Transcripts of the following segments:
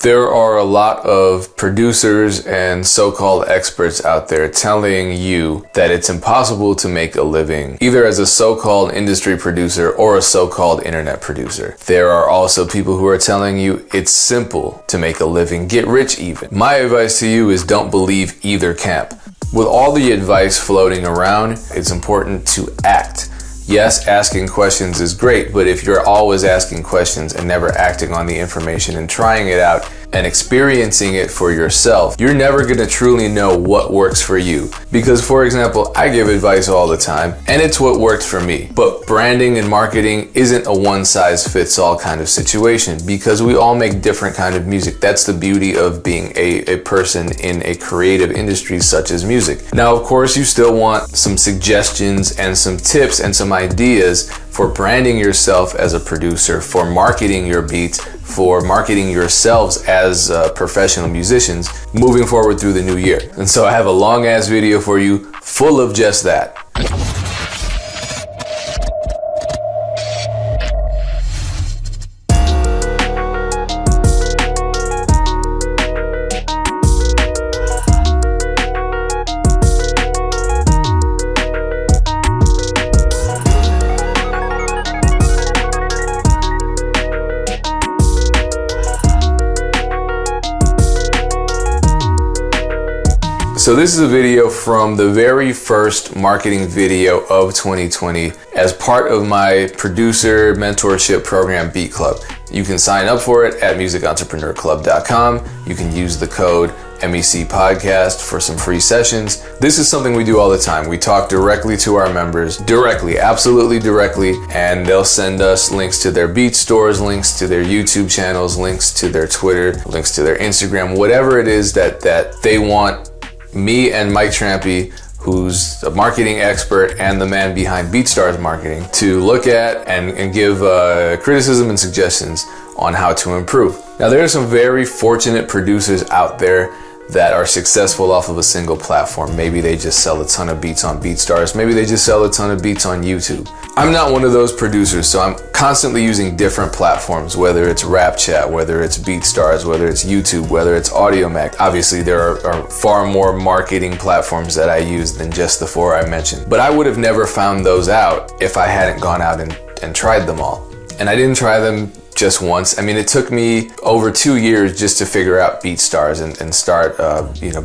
There are a lot of producers and so-called experts out there telling you that it's impossible to make a living either as a so-called industry producer or a so-called internet producer. There are also people who are telling you it's simple to make a living, get rich even. My advice to you is don't believe either camp. With all the advice floating around, it's important to act. Yes, asking questions is great, but if you're always asking questions and never acting on the information and trying it out and experiencing it for yourself, you're never going to truly know what works for you. Because, for example, I give advice all the time, and it's what worked for me. But branding and marketing isn't a one-size-fits-all kind of situation because we all make different kind of music. That's the beauty of being a person in a creative industry such as music. Now, of course, you still want some suggestions and some tips and some ideas for branding yourself as a producer, for marketing your beats, for marketing yourselves as professional musicians moving forward through the new year. And so I have a long ass video for you full of just that. So this is a video from the very first marketing video of 2020 as part of my producer mentorship program, Beat Club. You can sign up for it at musicentrepreneurclub.com. You can use the code MEC Podcast for some free sessions. This is something we do all the time. We talk directly to our members, absolutely directly, and they'll send us links to their beat stores, links to their YouTube channels, links to their Twitter, links to their Instagram, whatever it is that they want me and Mike Trampe, who's a marketing expert and the man behind BeatStars Marketing, to look at and give criticism and suggestions on how to improve. Now, there are some very fortunate producers out there that are successful off of a single platform. Maybe they just sell a ton of beats on BeatStars. Maybe they just sell a ton of beats on YouTube. I'm not one of those producers, so I'm constantly using different platforms, whether it's RapChat, whether it's BeatStars, whether it's YouTube, whether it's AudioMac. Obviously, there are far more marketing platforms that I use than just the four I mentioned. But I would have never found those out if I hadn't gone out and tried them all. And I didn't try them just once. I mean, it took me over 2 years just to figure out BeatStars and start,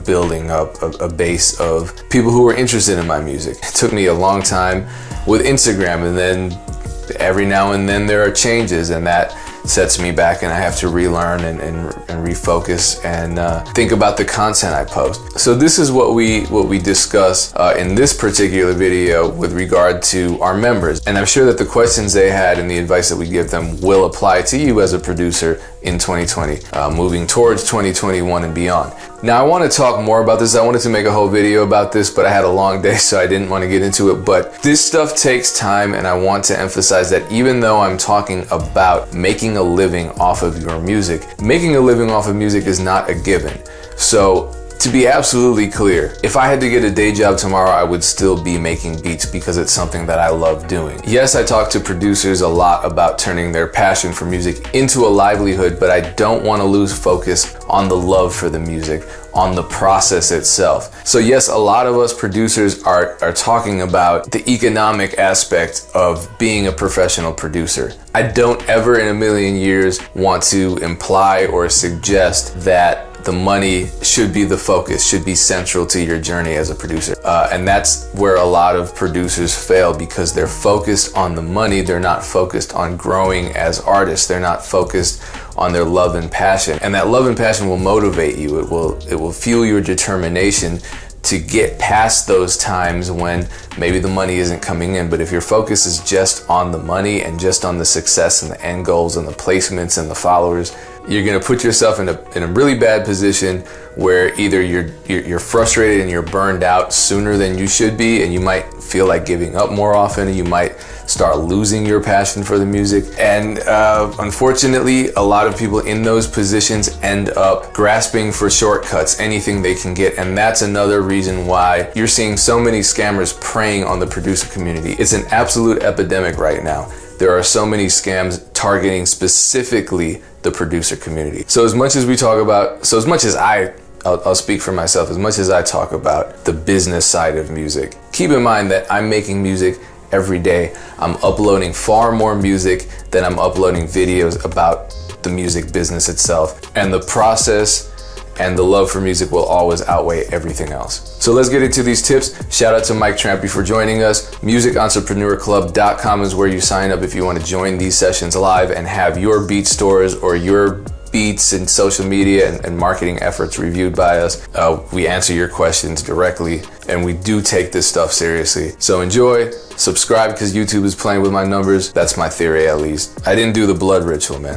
building up a base of people who were interested in my music. It took me a long time with Instagram, and then every now and then there are changes, and that sets me back, and I have to relearn and refocus and think about the content I post. So this is what we discuss in this particular video with regard to our members, and I'm sure that the questions they had and the advice that we give them will apply to you as a producer in 2020, moving towards 2021 and beyond. Now, I want to talk more about this. I wanted to make a whole video about this, but I had a long day, so I didn't want to get into it. But this stuff takes time, and I want to emphasize that even though I'm talking about making a living off of your music, making a living off of music is not a given. So, to be absolutely clear, if I had to get a day job tomorrow, I would still be making beats because it's something that I love doing. Yes, I talk to producers a lot about turning their passion for music into a livelihood, but I don't want to lose focus on the love for the music, on the process itself. So yes, a lot of us producers are talking about the economic aspect of being a professional producer. I don't ever in a million years want to imply or suggest that the money should be the focus, should be central to your journey as a producer. And that's where a lot of producers fail because they're focused on the money. They're not focused on growing as artists. They're not focused on their love and passion. And that love and passion will motivate you. It will fuel your determination to get past those times when maybe the money isn't coming in. But if your focus is just on the money and just on the success and the end goals and the placements and the followers, you're going to put yourself in a really bad position where either you're frustrated and you're burned out sooner than you should be, and you might feel like giving up more often, and you might start losing your passion for the music. And unfortunately, a lot of people in those positions end up grasping for shortcuts, anything they can get. And that's another reason why you're seeing so many scammers preying on the producer community. It's an absolute epidemic right now. There are so many scams targeting specifically the producer community. So as much as I'll speak for myself, as much as I talk about the business side of music, keep in mind that I'm making music every day. I'm uploading far more music than I'm uploading videos about the music business itself. And the process and the love for music will always outweigh everything else. So let's get into these tips. Shout out to Mike Trampe for joining us. MusicEntrepreneurClub.com is where you sign up if you want to join these sessions live and have your beat stores or your beats and social media and marketing efforts reviewed by us. We answer your questions directly, and we do take this stuff seriously. So enjoy, subscribe, because YouTube is playing with my numbers. That's my theory, at least. I didn't do the blood ritual, man.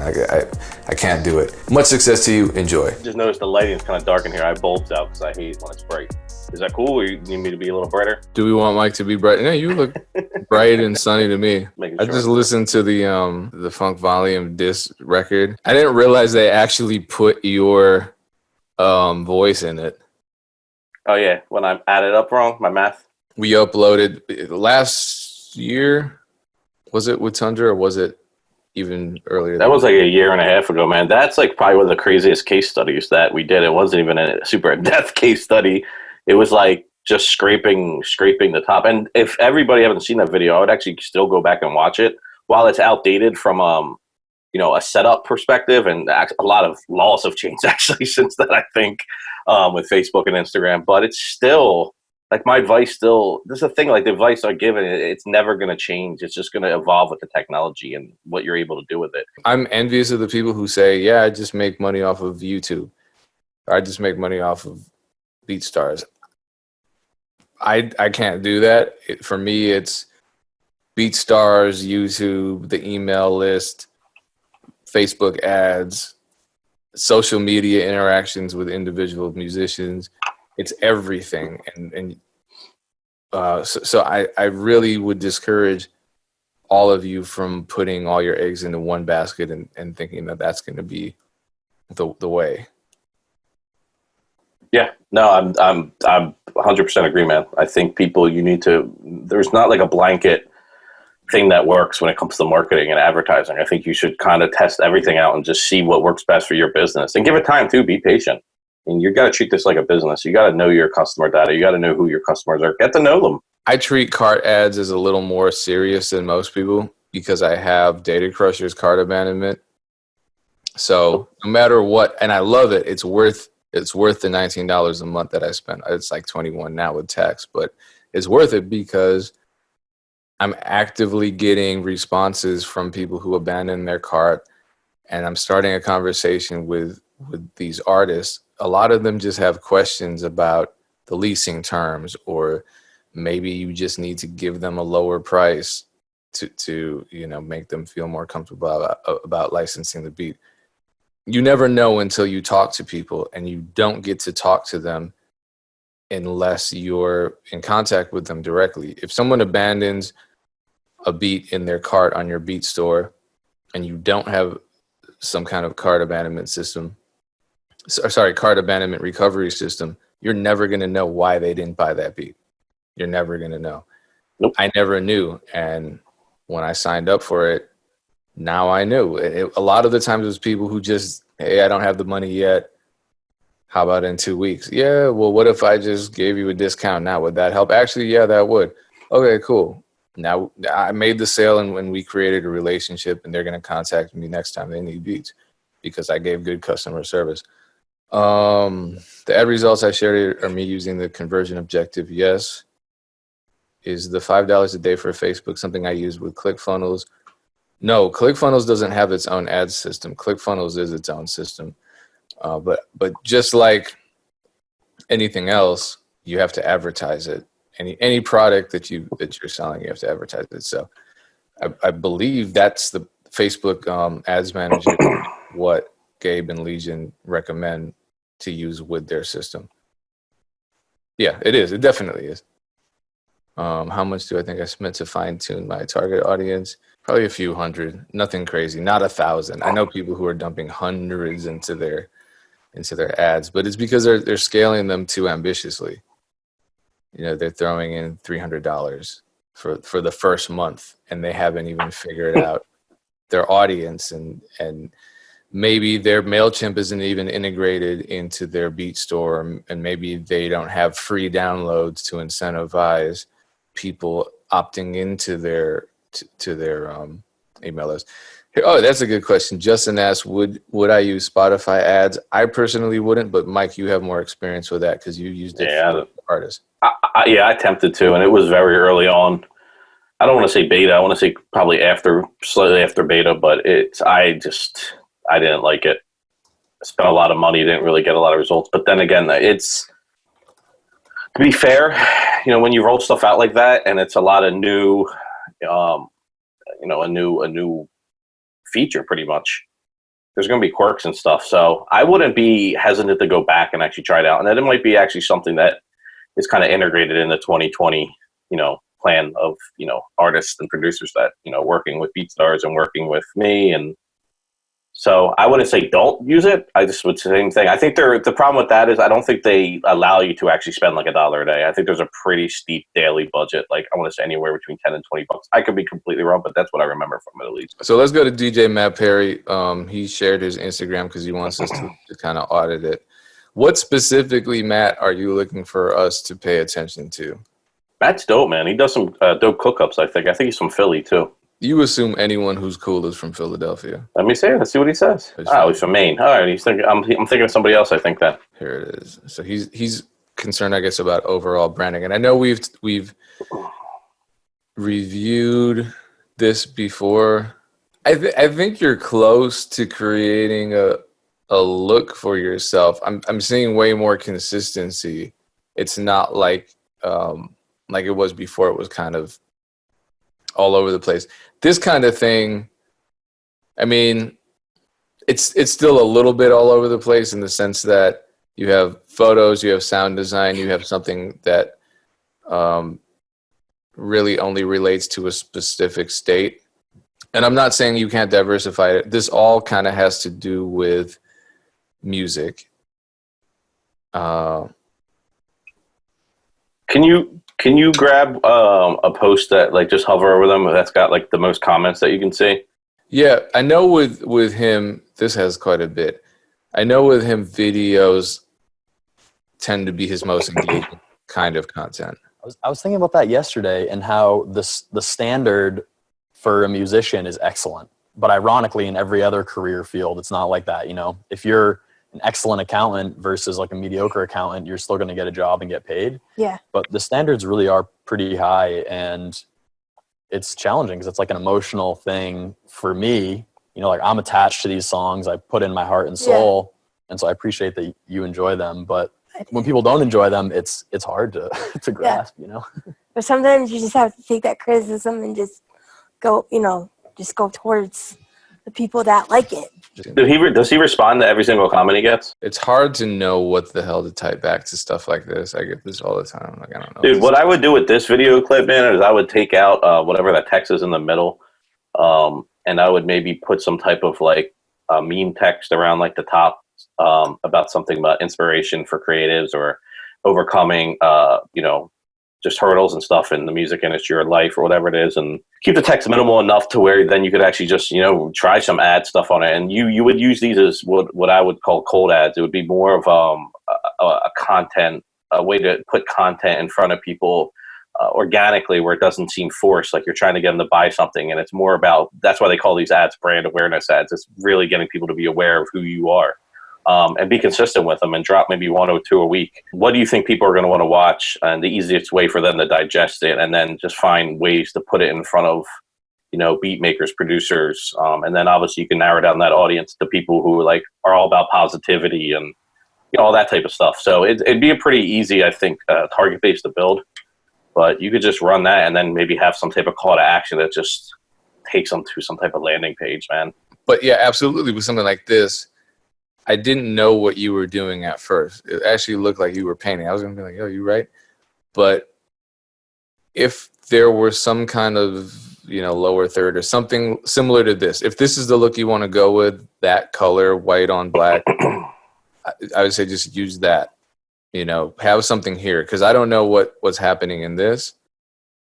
I can't do it. Much success to you. Enjoy. Just noticed the lighting is kind of dark in here. I have bulbs out because I hate when it's bright. Is that cool, or you need me to be a little brighter? Do we want Mike to be bright? No, you look bright and sunny to me. I just listened to the Funk Volume disc record. I didn't realize they actually put your voice in it. Oh yeah, when I added up wrong, my math. We uploaded last year. Was it with Tundra, or was it even earlier? That was like a year and a half ago, man. That's like probably one of the craziest case studies that we did. It wasn't even a super in-depth case study. It was like just scraping the top. And if everybody haven't seen that video, I would actually still go back and watch it. While it's outdated from a setup perspective, and a lot of laws have changed actually since then, I think, with Facebook and Instagram. But it's still like my advice. Still, this is the thing. Like the advice I give, it's never going to change. It's just going to evolve with the technology and what you're able to do with it. I'm envious of the people who say, "Yeah, I just make money off of YouTube. Or I just make money off of BeatStars." I can't do that. For me, it's BeatStars, YouTube, the email list, Facebook ads, social media interactions with individual musicians. It's everything. So I really would discourage all of you from putting all your eggs into one basket and thinking that that's going to be the way. Yeah, no, I'm 100% agree, man. I think there's not like a blanket thing that works when it comes to marketing and advertising. I think you should kind of test everything out and just see what works best for your business and give it time too. Be patient. And you got to treat this like a business. You got to know your customer data. You got to know who your customers are. Get to know them. I treat cart ads as a little more serious than most people because I have Data Crusher's cart abandonment. So no matter what, and I love it, it's worth the $19 a month that I spent. It's like $21 now with tax, but it's worth it because I'm actively getting responses from people who abandon their cart, and I'm starting a conversation with these artists. A lot of them just have questions about the leasing terms, or maybe you just need to give them a lower price to make them feel more comfortable about licensing the beat. You never know until you talk to people, and you don't get to talk to them unless you're in contact with them directly. If someone abandons a beat in their cart on your beat store and you don't have some kind of cart abandonment recovery system, you're never going to know why they didn't buy that beat. You're never going to know. Nope. I never knew. And when I signed up for it, now I knew. A lot of the times it was people who just, hey, I don't have the money yet. How about in 2 weeks? Yeah, well, what if I just gave you a discount now? Would that help? Actually, yeah, that would. Okay, cool. Now I made the sale, and when we created a relationship, and they're going to contact me next time they need beats because I gave good customer service. The ad results I shared are me using the conversion objective. Yes. Is the $5 a day for Facebook something I use with ClickFunnels? No, ClickFunnels doesn't have its own ad system. ClickFunnels is its own system. But just like anything else, you have to advertise it. Any product that you're selling, you have to advertise it. So I believe that's the Facebook ads manager, what Gabe and Legion recommend to use with their system. Yeah, it is. It definitely is. How much do I think I spent to fine tune my target audience? Probably a few hundred, nothing crazy, not 1,000. I know people who are dumping hundreds into their ads, but it's because they're scaling them too ambitiously. They're throwing in $300 for the first month, and they haven't even figured out their audience, and maybe their MailChimp isn't even integrated into their Beat store, and maybe they don't have free downloads to incentivize people opting into their email list. Oh, that's a good question. Justin asked, would I use Spotify ads? I personally wouldn't, but Mike, you have more experience with that because you used it for artists. I attempted to, and it was very early on. I don't want to say beta. I want to say probably slightly after beta, but I didn't like it. I spent a lot of money, didn't really get a lot of results. But then again, to be fair, when you roll stuff out like that, and it's a lot of new, a new feature, pretty much. There's going to be quirks and stuff, so I wouldn't be hesitant to go back and actually try it out. And then it might be actually something that is kind of integrated in the 2020, plan of artists and producers that working with BeatStars and working with me. And so I wouldn't say don't use it. I just would say the same thing. I think the problem with that is I don't think they allow you to actually spend like $1 a day. I think there's a pretty steep daily budget. Like I want to say anywhere between 10 and 20 bucks. I could be completely wrong, but that's what I remember from it at least. So let's go to DJ Matt Perry. He shared his Instagram because he wants us to kind of audit it. What specifically, Matt, are you looking for us to pay attention to? Matt's dope, man. He does some dope cookups, I think. I think he's from Philly, too. You assume anyone who's cool is from Philadelphia. Let me see. Let's see what he says. He's from Maine. All right. I'm thinking of somebody else, I think, then. Here it is. So he's concerned, I guess, about overall branding. And I know we've reviewed this before. I think you're close to creating a look for yourself. I'm seeing way more consistency. It's not like it was before. It was kind of all over the place. This kind of thing, I mean, it's still a little bit all over the place in the sense that you have photos, you have sound design, you have something that really only relates to a specific state. And I'm not saying you can't diversify it. This all kind of has to do with music. Can you grab a post that just hover over them that's got the most comments that you can see? Yeah, I know with him, this has quite a bit. I know with him, videos tend to be his most engaging kind of content. I was thinking about that yesterday and how the standard for a musician is excellent. But ironically, in every other career field, it's not like that. If you're an excellent accountant versus a mediocre accountant, you're still going to get a job and get paid. Yeah. But the standards really are pretty high, and it's challenging because it's an emotional thing for me. I'm attached to these songs. I put in my heart and soul. Yeah. And so I appreciate that you enjoy them. But when people don't enjoy them, it's hard to grasp, But sometimes you just have to take that criticism and just go towards the people that like it. Does he respond to every single comment he gets? It's hard to know what the hell to type back to stuff like this. I get this all the time. I don't know. Dude, what I would do with this video clip, man, is I would take out whatever that text is in the middle, and I would maybe put some type of meme text around the top about something about inspiration for creatives or overcoming, just hurdles and stuff in the music industry or life or whatever it is, and keep the text minimal enough to where then you could actually just try some ad stuff on it. And you would use these as what I would call cold ads. It would be more of a way to put content in front of people organically, where it doesn't seem forced, like you're trying to get them to buy something. And it's more about, that's why they call these ads brand awareness ads. It's really getting people to be aware of who you are. And be consistent with them and drop maybe 1 or 2 a week. What do you think people are going to want to watch, and the easiest way for them to digest it, and then just find ways to put it in front of, beat makers, producers. And then obviously you can narrow down that audience to people who are all about positivity and all that type of stuff. So it'd be a pretty easy, I think, target base to build, but you could just run that and then maybe have some type of call to action that just takes them to some type of landing page, man. But yeah, absolutely. With something like this, I didn't know what you were doing at first. It actually looked like you were painting. I was going to be like, yo, you right? But if there were some kind of, lower third or something similar to this, if this is the look you want to go with, that color, white on black, I would say just use that, have something here. Because I don't know what's happening in this.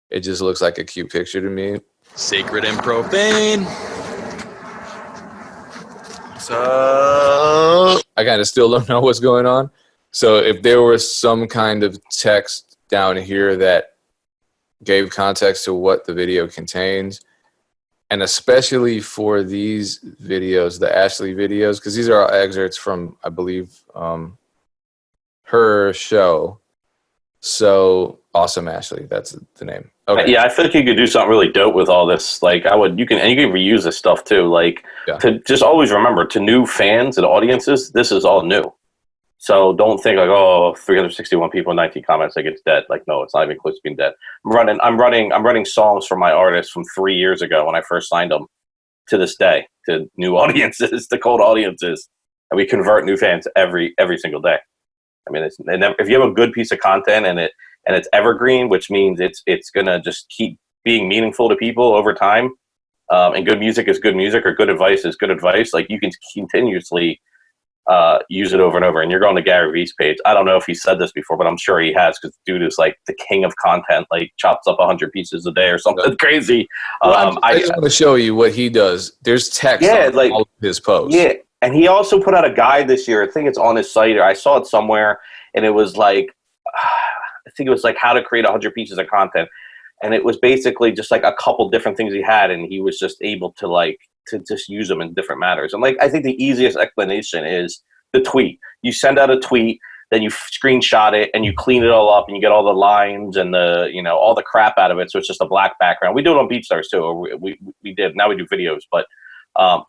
It just looks like a cute picture to me. Sacred and profane. I kind of still don't know what's going on. So if there was some kind of text down here that gave context to what the video contains, and especially for these videos, the Ashley videos, because these are all excerpts from, I believe, her show. So awesome, Ashley. That's the name. Okay. Yeah, I think you could do something really dope with all this. Like, you can reuse this stuff too. Like, to just always remember, to new fans and audiences, this is all new. So don't think like, oh, 361 people, 19 comments, like it's dead. Like, no, it's not even close to being dead. I'm running songs from my artists from 3 years ago when I first signed them to this day to new audiences, to cold audiences, and we convert new fans every single day. I mean, if you have a good piece of content and it's evergreen, which means it's gonna just keep being meaningful to people over time, and good music is good music, or good advice is good advice. Like, you can continuously use it over and over. And you're going to Gary Vee's page. I don't know if he said this before, but I'm sure he has, because dude is like the king of content. Like, chops up 100 pieces a day or something crazy. Well, I just want to show you what he does. There's text on like, all of his posts. Yeah, and he also put out a guide this year. I think it's on his site, or I saw it somewhere, and it was like, I think it was like how to create 100 pieces of content. And it was basically just like a couple different things he had, and he was just able to just use them in different matters. And like, I think the easiest explanation is the tweet. You send out a tweet, then you screenshot it and you clean it all up, and you get all the lines and the, all the crap out of it. So it's just a black background. We do it on BeatStars too. Or we did. Now we do videos, but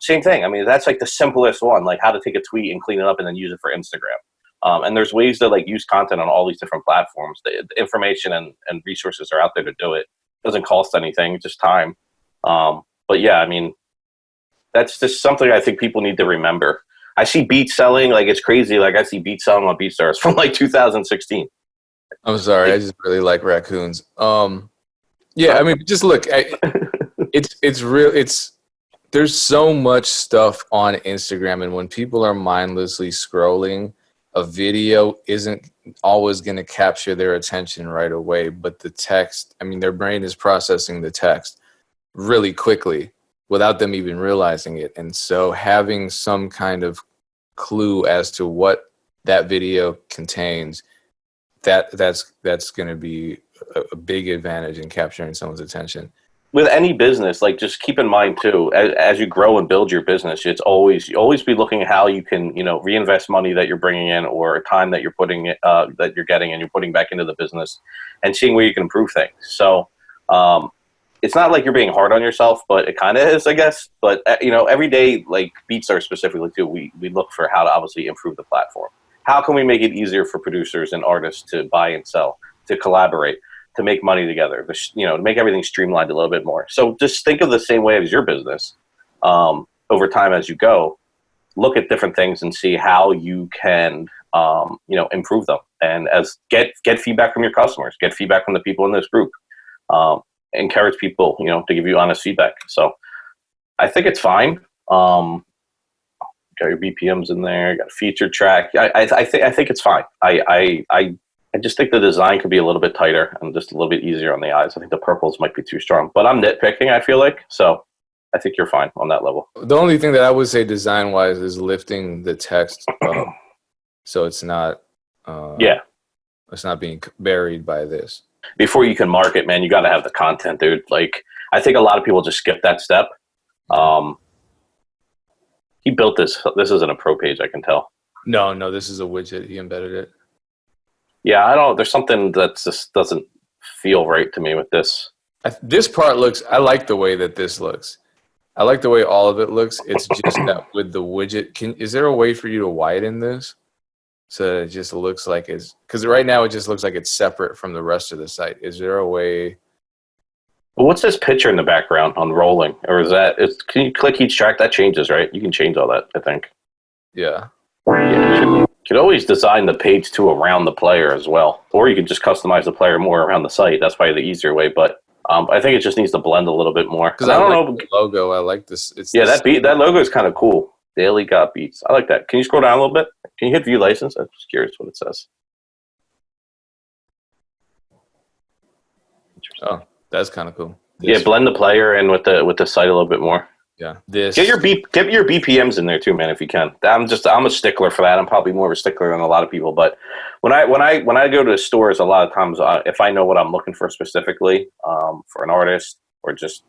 same thing. I mean, that's like the simplest one, like how to take a tweet and clean it up and then use it for Instagram. And there's ways to like use content on all these different platforms. The information and resources are out there to do it. It doesn't cost anything, just time. But yeah, I mean, that's just something I think people need to remember. I see beats selling like it's crazy. Like, I see beats selling on BeatStars from like 2016. I'm sorry, I just really like raccoons. Yeah, I mean, just look, it's real. There's so much stuff on Instagram, and when people are mindlessly scrolling, a video isn't always going to capture their attention right away. But the text, I mean, their brain is processing the text really quickly without them even realizing it. And so having some kind of clue as to what that video contains, that's going to be a big advantage in capturing someone's attention. With any business, like, just keep in mind too, as you grow and build your business, you always be looking at how you can, reinvest money that you're bringing in, or time that you're putting that you're getting and you're putting back into the business, and seeing where you can improve things. So it's not like you're being hard on yourself, but it kind of is, I guess. But every day, like BeatStars specifically too, we look for how to obviously improve the platform. How can we make it easier for producers and artists to buy and sell, to collaborate, to make money together, to make everything streamlined a little bit more. So just think of the same way as your business. Over time, as you go, look at different things and see how you can, improve them. And get feedback from your customers, get feedback from the people in this group. Encourage people, to give you honest feedback. So I think it's fine. Got your BPMs in there, got a featured track. I think it's fine. I just think the design could be a little bit tighter and just a little bit easier on the eyes. I think the purples might be too strong, but I'm nitpicking, I feel like. So I think you're fine on that level. The only thing that I would say design-wise is lifting the text up, so it's not it's not being buried by this. Before you can market, man, you got to have the content, dude. Like, I think a lot of people just skip that step. He built this. This isn't a pro page, I can tell. No, this is a widget. He embedded it. Yeah, there's something that just doesn't feel right to me with this. This part looks, I like the way that this looks. I like the way all of it looks. It's just that with the widget, is there a way for you to widen this so that it just looks like it's, because right now it just looks like it's separate from the rest of the site. Is there a way? Well, what's this picture in the background on rolling? Or can you click each track? That changes, right? You can change all that, I think. Yeah. You could always design the page to around the player as well. Or you could just customize the player more around the site. That's probably the easier way, but I think it just needs to blend a little bit more. Because I don't know the logo. I like this. That logo is kind of cool. Daily Got Beats. I like that. Can you scroll down a little bit? Can you hit view license? I'm just curious what it says. Oh, that's kind of cool. Yeah, blend the player in with the site a little bit more. Yeah. This. Get your BPMs in there too, man, if you can. I'm a stickler for that. I'm probably more of a stickler than a lot of people. But when I go to stores, a lot of times, if I know what I'm looking for specifically, for an artist or just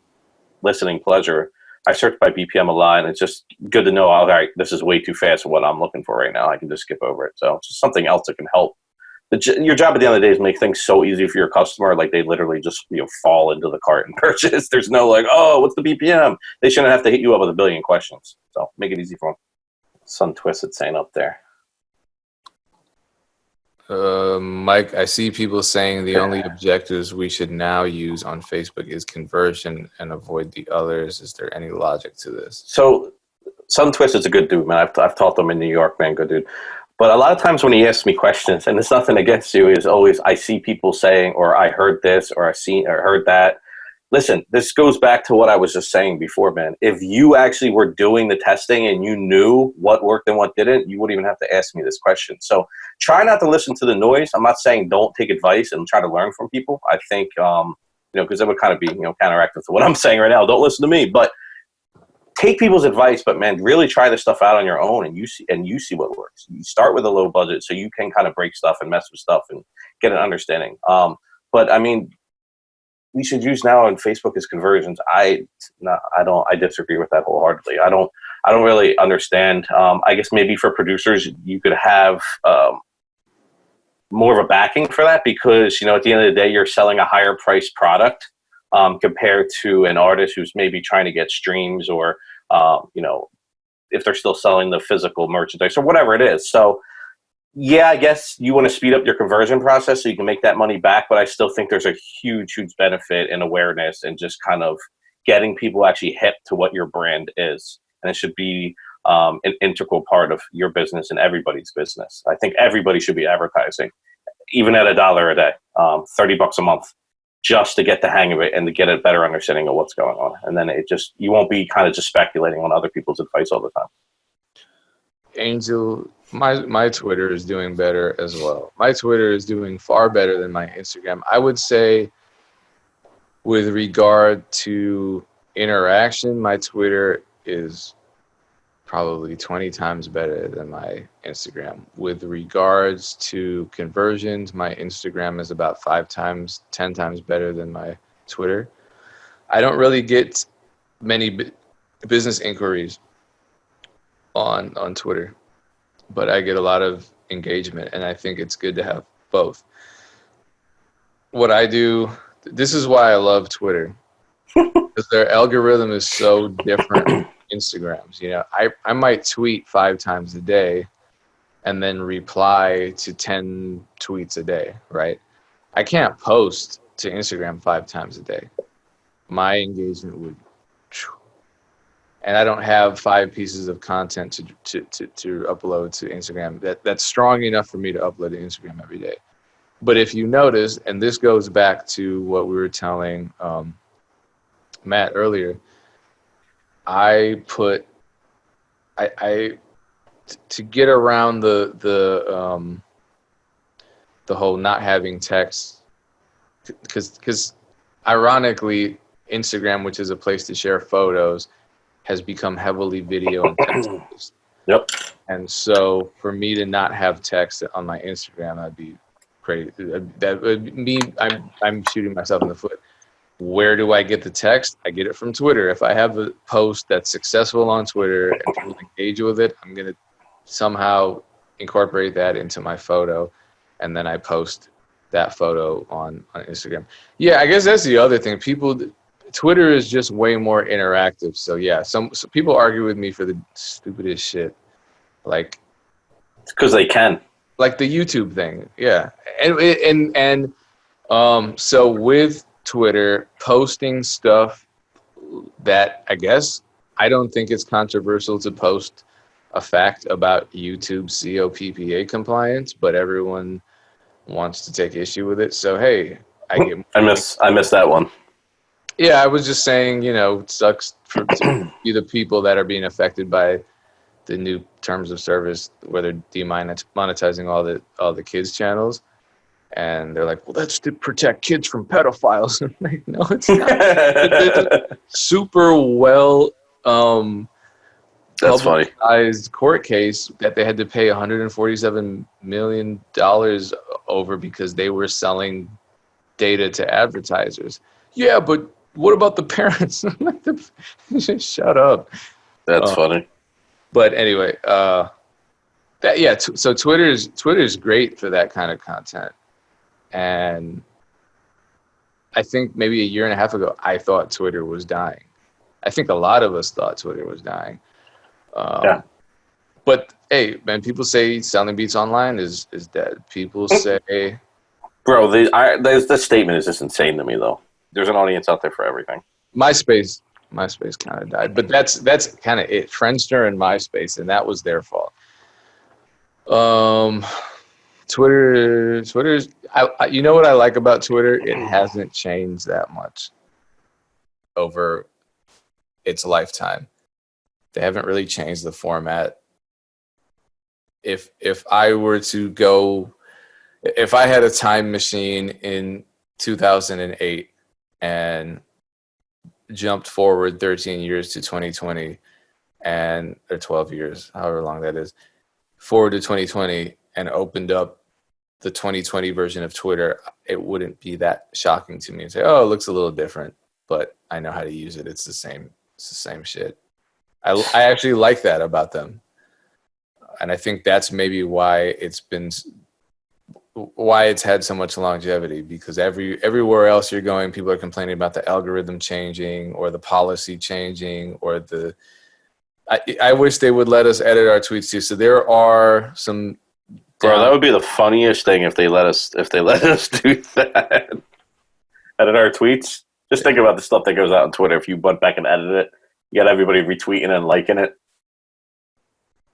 listening pleasure, I search by BPM a lot, and it's just good to know. All right, this is way too fast for what I'm looking for right now. I can just skip over it. So it's just something else that can help. Your job at the end of the day is make things so easy for your customer. Like they literally just fall into the cart and purchase. There's no like, oh, what's the BPM? They shouldn't have to hit you up with a billion questions. So make it easy for them. Sun Twisted saying up there. Mike, I see people saying the only objectives we should now use on Facebook is conversion and avoid the others. Is there any logic to this? So Sun Twisted's a good dude, man. I've taught them in New York, man. Good dude. But a lot of times when he asks me questions, and it's nothing against you, is always I see people saying, or I heard this, or I seen or heard that. Listen, this goes back to what I was just saying before, man. If you actually were doing the testing and you knew what worked and what didn't, you wouldn't even have to ask me this question. So try not to listen to the noise. I'm not saying don't take advice and try to learn from people. I think, because that would kind of be, counteractive to what I'm saying right now. Don't listen to me, but take people's advice, but man, really try this stuff out on your own, and you see what works. You start with a low budget so you can kind of break stuff and mess with stuff and get an understanding. But I mean, we should use now on Facebook as conversions. I disagree with that wholeheartedly. I don't really understand. I guess maybe for producers, you could have more of a backing for that because, at the end of the day, you're selling a higher priced product compared to an artist who's maybe trying to get streams or, if they're still selling the physical merchandise or whatever it is. So yeah, I guess you want to speed up your conversion process so you can make that money back, but I still think there's a huge, huge benefit in awareness and just kind of getting people actually hip to what your brand is. And it should be an integral part of your business and everybody's business. I think everybody should be advertising, even at $1 a day, $30 a month, just to get the hang of it and to get a better understanding of what's going on. And then you won't be kind of just speculating on other people's advice all the time. Angel, my Twitter is doing better as well. My Twitter is doing far better than my Instagram. I would say with regard to interaction, my Twitter is probably 20 times better than my Instagram. With regards to conversions, my Instagram is about 10 times better than my Twitter. I don't really get many business inquiries on Twitter, but I get a lot of engagement, and I think it's good to have both. What I do, this is why I love Twitter, because their algorithm is so different from Instagram's. I might tweet 5 times a day and then reply to 10 tweets a day, right? I can't post to Instagram 5 times a day. My engagement would, and I don't have 5 pieces of content to upload to Instagram that's strong enough for me to upload to Instagram every day. But if you notice, and this goes back to what we were telling Matt earlier, to get around the whole not having text, because ironically, Instagram, which is a place to share photos, has become heavily video intensive. Yep. And so for me to not have text on my Instagram, that'd be crazy. That would mean I'm shooting myself in the foot. Where do I get the text? I get it from Twitter. If I have a post that's successful on Twitter and people engage with it, I'm going to somehow incorporate that into my photo, and then I post that photo on Instagram. Yeah, I guess that's the other thing. Twitter is just way more interactive. So yeah, some people argue with me for the stupidest shit. Like, it's because they can. Like the YouTube thing. Yeah. And so with Twitter, posting stuff that I don't think it's controversial to post a fact about YouTube COPPA compliance, but everyone wants to take issue with it. So hey, I miss that one. Yeah, I was just saying, it sucks to be the people that are being affected by the new terms of service where they're demonetizing all the kids channels, and they're like, well, that's to protect kids from pedophiles. I'm like, no, it's not. It's a super well That's funny. Publicized court case that they had to pay $147 million over because they were selling data to advertisers. Yeah, but what about the parents? Shut up. That's funny. But anyway, so Twitter's great for that kind of content. And I think maybe a year and a half ago, I thought Twitter was dying. I think a lot of us thought Twitter was dying. Yeah. But hey, man, people say selling beats online is dead. People say, bro, this statement is just insane to me, though. There's an audience out there for everything. MySpace kind of died, but that's kind of it. Friendster and MySpace, and that was their fault. Twitter's. You know what I like about Twitter? It hasn't changed that much over its lifetime. They haven't really changed the format. If I were to go, if I had a time machine in 2008 and jumped forward 13 years to 2020 or 12 years, however long that is, forward to 2020 and opened up the 2020 version of Twitter, it wouldn't be that shocking to me and say, oh, it looks a little different, but I know how to use it. It's the same shit. I actually like that about them. And I think that's maybe why it's had so much longevity, because everywhere else you're going, people are complaining about the algorithm changing or the policy changing or I wish they would let us edit our tweets too. So there are some. Bro, that would be the funniest thing if they let us do that. Edit our tweets. Just think about the stuff that goes out on Twitter. If you went back and edited it, you got everybody retweeting and liking it.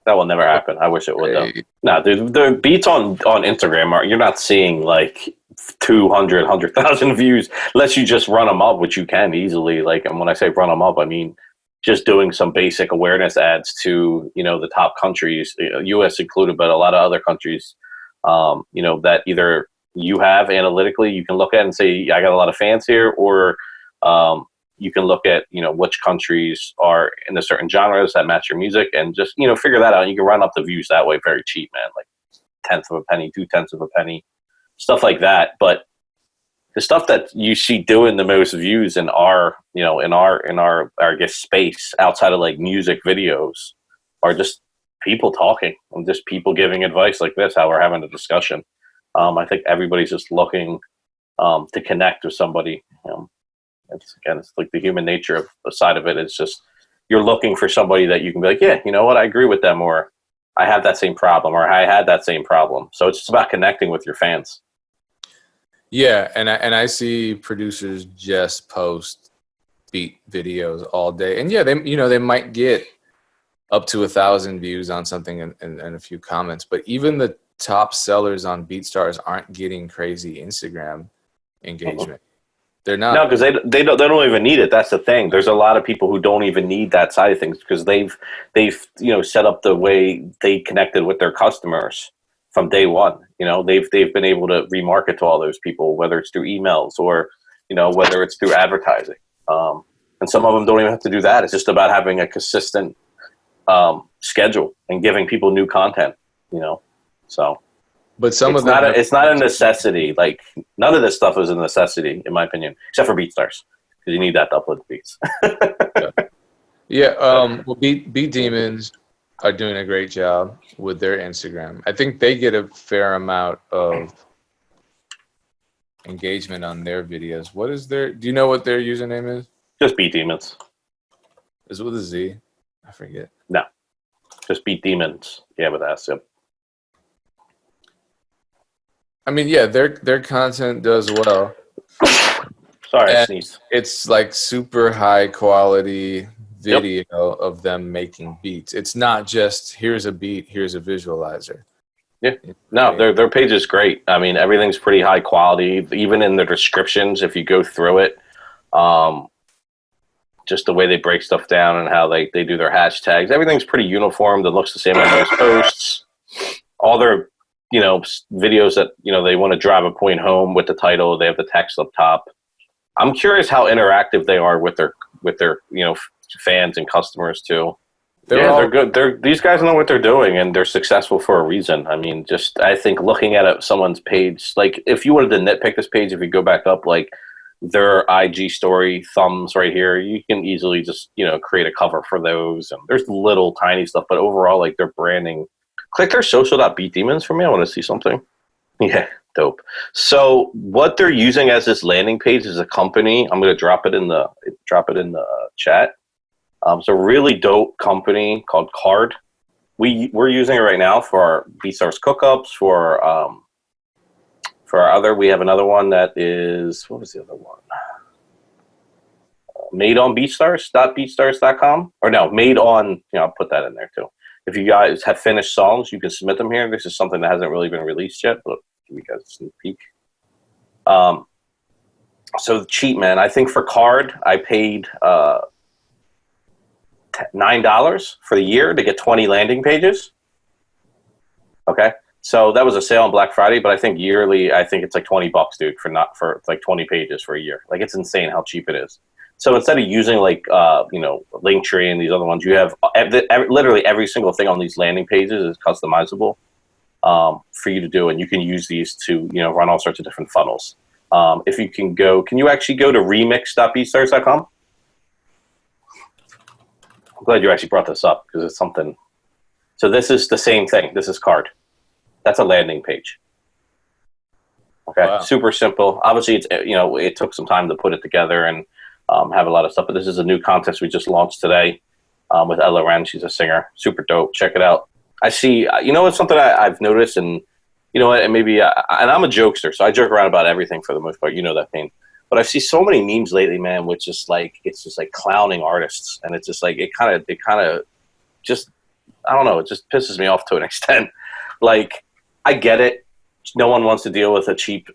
That will never happen. I wish it would, though. No, dude, the beats on Instagram you're not seeing like 200, 100,000 views unless you just run them up, which you can easily. Like, and when I say run them up, I mean just doing some basic awareness ads to, the top countries, U.S. included, but a lot of other countries, that either you have analytically, you can look at and say, I got a lot of fans here, or you can look at, which countries are in the certain genres that match your music and just, figure that out. And you can run up the views that way very cheap, man, like 1/10 of a penny, 2/10 of a penny, stuff like that. But the stuff that you see doing the most views in our I guess space outside of like music videos are just people talking and just people giving advice like this, how we're having a discussion. I think everybody's just looking to connect with somebody. It's like the human nature of the side of it. It's just you're looking for somebody that you can be like, yeah, you know what, I agree with them, or I have that same problem, or I had that same problem. So it's just about connecting with your fans. Yeah, and I see producers just post beat videos all day, and yeah, they might get up to 1,000 views on something and a few comments, but even the top sellers on BeatStars aren't getting crazy Instagram engagement. They're not. No, because they don't even need it. That's the thing. There's a lot of people who don't even need that side of things because they've set up the way they connected with their customers from day one. They've been able to remarket to all those people, whether it's through emails or whether it's through advertising. And some of them don't even have to do that. It's just about having a consistent schedule and giving people new content. So. But it's not a necessity. Like none of this stuff is a necessity, in my opinion, except for BeatStars, because you need that to upload the beats. Yeah. Well, Beat Demons are doing a great job with their Instagram. I think they get a fair amount of engagement on their videos. Do you know what their username is? Just Beat Demons. Is it with a Z? I forget. No, just Beat Demons. Yeah, with S. Yep. I mean, yeah, their content does well. Sorry, I sneezed. It's like super high quality video of them making beats. It's not just here's a beat, here's a visualizer. Yeah, no, their page is great. I mean, everything's pretty high quality. Even in their descriptions, if you go through it, just the way they break stuff down and how they do their hashtags, everything's pretty uniform. That looks the same on those posts. All their videos that they want to drive a point home with the title, they have the text up top. I'm curious how interactive they are with their fans and customers too. They're good. These guys know what they're doing, and they're successful for a reason. I mean, I think looking at someone's page, like if you wanted to nitpick this page, if you go back up, like their IG story thumbs right here, you can easily just create a cover for those. And there's little tiny stuff, but overall, like their branding. Click their social.beatdemons for me. I want to see something. Yeah, dope. So what they're using as this landing page is a company. I'm going to drop it in the chat. It's a really dope company called Card. We're using it right now for our BeatStars cookups. For our other, we have another one that is, what was the other one? Made on BeatStars.beatstars.com, or no, made on. I'll put that in there too. If you guys have finished songs, you can submit them here. This is something that hasn't really been released yet, but give you guys a sneak peek. So cheap, man. I think for Card, I paid $9 for the year to get 20 landing pages. Okay, so that was a sale on Black Friday, but I think yearly, I think it's like $20, dude, for like 20 pages for a year. Like it's insane how cheap it is. So instead of using like Linktree and these other ones, you have literally every single thing on these landing pages is customizable for you to do, and you can use these to run all sorts of different funnels. If you can you actually go to remix.beatstars.com? I'm glad you actually brought this up because it's something. So this is the same thing. This is Card. That's a landing page. Okay, wow. Super simple. Obviously, it's it took some time to put it together and have a lot of stuff. But this is a new contest we just launched today with Ella Ren. She's a singer. Super dope. Check it out. I see. It's something I've noticed, and and maybe and I'm a jokester, so I joke around about everything for the most part. That pain. But I see so many memes lately, man, which is like it's just like clowning artists, and it's just like it kind of just I don't know, it just pisses me off to an extent. Like I get it, no one wants to deal with a cheap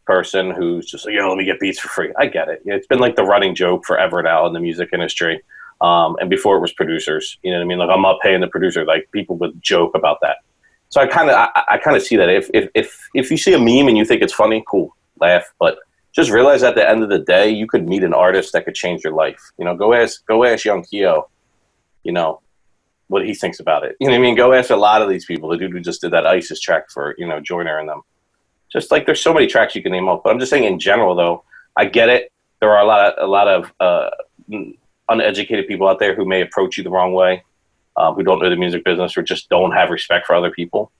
person who's just like, let me get beats for free. I get it. It's been like the running joke forever now in the music industry, and before it was producers. You know what I mean? Like I'm not paying the producer. Like people would joke about that. So I kind of see that if you see a meme and you think it's funny, cool, laugh, but just realize at the end of the day, you could meet an artist that could change your life. Go ask Young Keo, what he thinks about it. You know what I mean? Go ask a lot of these people. The dude who just did that ISIS track for, Joyner and them. Just like there's so many tracks you can name up. But I'm just saying in general, though, I get it. There are a lot of uneducated people out there who may approach you the wrong way, who don't know the music business or just don't have respect for other people.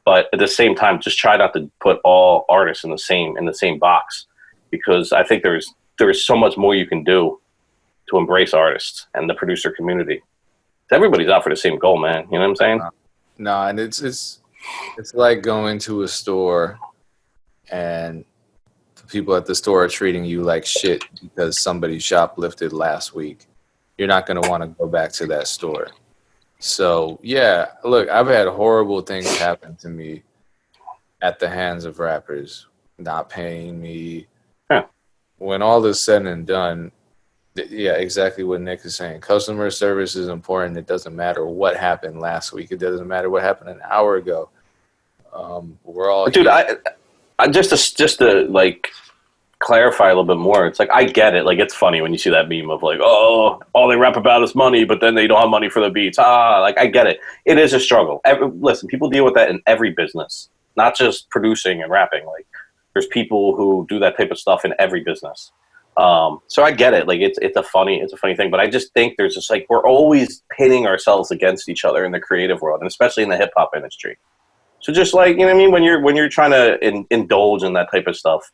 But at the same time, just try not to put all artists in the same box. Because I think there is so much more you can do to embrace artists and the producer community. Everybody's out for the same goal, man. You know what I'm saying? No, and it's like going to a store and the people at the store are treating you like shit because somebody shoplifted last week. You're not going to want to go back to that store. So, yeah, look, I've had horrible things happen to me at the hands of rappers, not paying me. When all is said and done, yeah, exactly what Nick is saying. Customer service is important. It doesn't matter what happened last week. It doesn't matter what happened an hour ago. We're all dude. I just to like clarify a little bit more. It's like I get it. Like it's funny when you see that meme of like, oh, all they rap about is money, but then they don't have money for the beats. Like I get it. It is a struggle. Listen, people deal with that in every business, not just producing and rapping. Like. There's people who do that type of stuff in every business. So I get it. Like it's a funny thing, but I just think there's just like, we're always pitting ourselves against each other in the creative world and especially in the hip hop industry. So just like, you know what I mean? When you're trying to indulge in that type of stuff,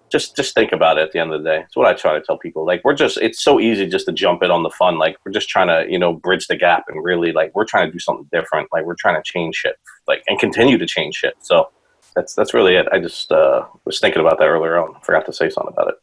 just think about it at the end of the day. It's what I try to tell people. Like it's so easy just to jump in on the fun. Like we're just trying to, bridge the gap and really like, we're trying to do something different. Like we're trying to change shit, like, and continue to change shit. So that's really it. I just was thinking about that earlier on. Forgot to say something about it.